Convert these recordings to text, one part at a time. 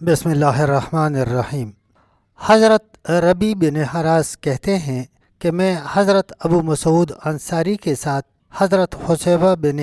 بسم اللہ الرحمن الرحیم۔ حضرت ربی بن حراس کہتے ہیں کہ میں حضرت ابو مسعود انصاری کے ساتھ حضرت حذیفہ بن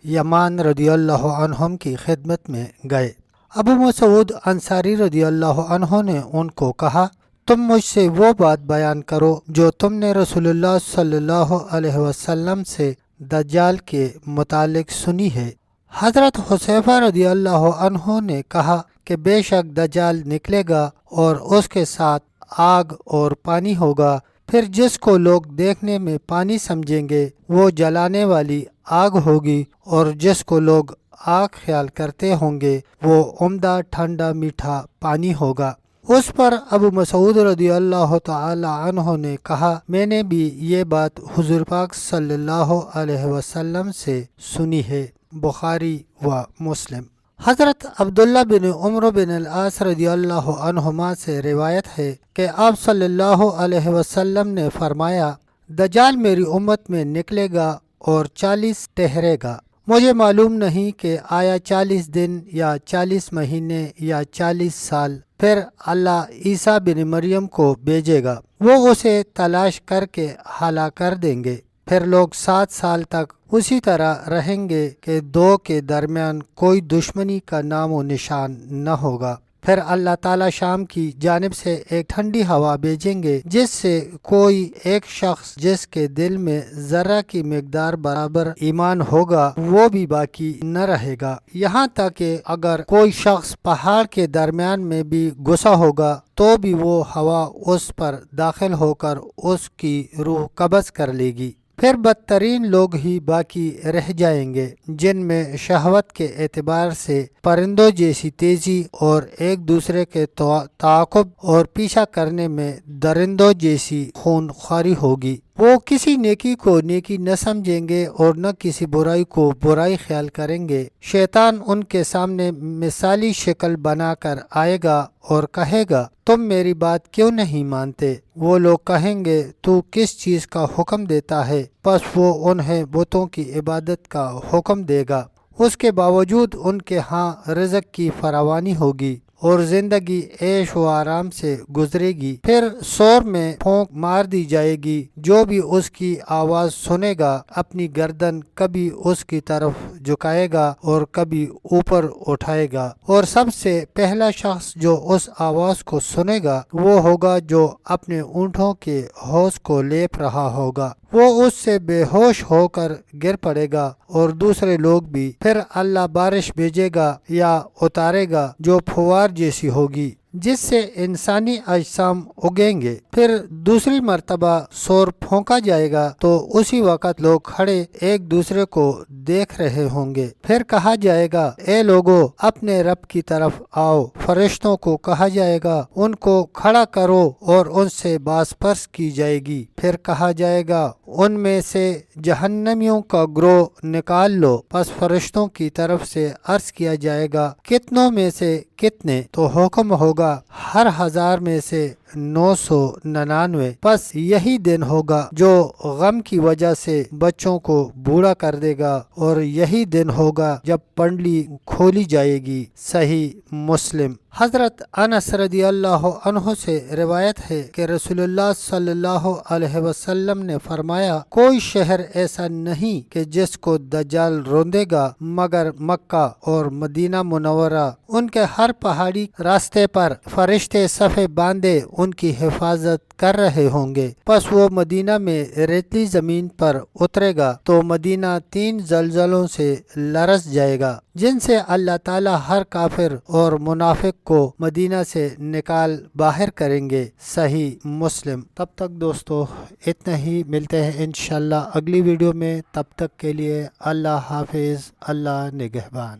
یمان رضی اللہ عنہم کی خدمت میں گئے۔ ابو مسعود انصاری رضی اللہ عنہ نے ان کو کہا، تم مجھ سے وہ بات بیان کرو جو تم نے رسول اللہ صلی اللہ علیہ وسلم سے دجال کے متعلق سنی ہے۔ حضرت حذیفہ رضی اللہ عنہ نے کہا کہ بے شک دجال نکلے گا اور اس کے ساتھ آگ اور پانی ہوگا، پھر جس کو لوگ دیکھنے میں پانی سمجھیں گے وہ جلانے والی آگ ہوگی، اور جس کو لوگ آگ خیال کرتے ہوں گے وہ عمدہ ٹھنڈا میٹھا پانی ہوگا۔ اس پر ابو مسعود رضی اللہ تعالی عنہ نے کہا، میں نے بھی یہ بات حضور پاک صلی اللہ علیہ وسلم سے سنی ہے۔ بخاری و مسلم۔ حضرت عبداللہ بن عمر بن العاص رضی اللہ عنہما سے روایت ہے کہ آپ صلی اللہ علیہ وسلم نے فرمایا، دجال میری امت میں نکلے گا اور 40 ٹھہرے گا۔ مجھے معلوم نہیں کہ آیا 40 دن یا 40 مہینے یا 40 سال، پھر اللہ عیسیٰ بن مریم کو بھیجے گا، وہ اسے تلاش کر کے ہلاک کر دیں گے، پھر لوگ 7 سال تک اسی طرح رہیں گے کہ دو کے درمیان کوئی دشمنی کا نام و نشان نہ ہوگا۔ پھر اللہ تعالی شام کی جانب سے ایک ٹھنڈی ہوا بھیجیں گے جس سے کوئی ایک شخص جس کے دل میں ذرہ کی مقدار برابر ایمان ہوگا وہ بھی باقی نہ رہے گا، یہاں تک کہ اگر کوئی شخص پہاڑ کے درمیان میں بھی گھسا ہوگا تو بھی وہ ہوا اس پر داخل ہو کر اس کی روح قبض کر لے گی۔ پھر بدترین لوگ ہی باقی رہ جائیں گے جن میں شہوت کے اعتبار سے پرندوں جیسی تیزی اور ایک دوسرے کے تعاقب اور پیچھا کرنے میں درندوں جیسی خون خواری ہوگی۔ وہ کسی نیکی کو نیکی نہ سمجھیں گے اور نہ کسی برائی کو برائی خیال کریں گے۔ شیطان ان کے سامنے مثالی شکل بنا کر آئے گا اور کہے گا، تم میری بات کیوں نہیں مانتے؟ وہ لوگ کہیں گے، تو کس چیز کا حکم دیتا ہے؟ پس وہ انہیں بتوں کی عبادت کا حکم دے گا۔ اس کے باوجود ان کے ہاں رزق کی فراوانی ہوگی اور زندگی عیش و آرام سے گزرے گی۔ پھر سور میں پھونک مار دی جائے گی، جو بھی اس کی آواز سنے گا اپنی گردن کبھی اس کی طرف جھکائے گا اور کبھی اوپر اٹھائے گا، اور سب سے پہلا شخص جو اس آواز کو سنے گا وہ ہوگا جو اپنے اونٹوں کے حوض کو لیپ رہا ہوگا، وہ اس سے بے ہوش ہو کر گر پڑے گا، اور دوسرے لوگ بھی۔ پھر اللہ بارش بھیجے گا یا اتارے گا جو پھوار جیسی ہوگی جس سے انسانی اجسام اگیں گے۔ پھر دوسری مرتبہ سور پھونکا جائے گا تو اسی وقت لوگ کھڑے ایک دوسرے کو دیکھ رہے ہوں گے۔ پھر کہا جائے گا، اے لوگو اپنے رب کی طرف آؤ۔ فرشتوں کو کہا جائے گا، ان کو کھڑا کرو اور ان سے باز پرس کی جائے گی۔ پھر کہا جائے گا، ان میں سے جہنمیوں کا گروہ نکال لو۔ پس فرشتوں کی طرف سے عرض کیا جائے گا، کتنوں میں سے کتنے؟ تو حکم ہوگا ہر 1000 میں سے 999۔ پس یہی دن ہوگا جو غم کی وجہ سے بچوں کو بوڑھا کر دے گا، اور یہی دن ہوگا جب پنڈلی کھولی جائے گی۔ صحیح مسلم۔ حضرت انس رضی اللہ عنہ سے روایت ہے کہ رسول اللہ صلی اللہ علیہ وسلم نے فرمایا، کوئی شہر ایسا نہیں کہ جس کو دجال روندے گا مگر مکہ اور مدینہ منورہ۔ ان کے ہر پہاڑی راستے پر فرشتے صفے باندھے ان کی حفاظت کر رہے ہوں گے۔ پس وہ مدینہ میں ریتلی زمین پر اترے گا تو مدینہ 3 زلزلوں سے لرز جائے گا جن سے اللہ تعالی ہر کافر اور منافق کو مدینہ سے نکال باہر کریں گے۔ صحیح مسلم۔ تب تک دوستو اتنا ہی، ملتے ہیں انشاءاللہ اگلی ویڈیو میں، تب تک کے لیے اللہ حافظ، اللہ نگہبان۔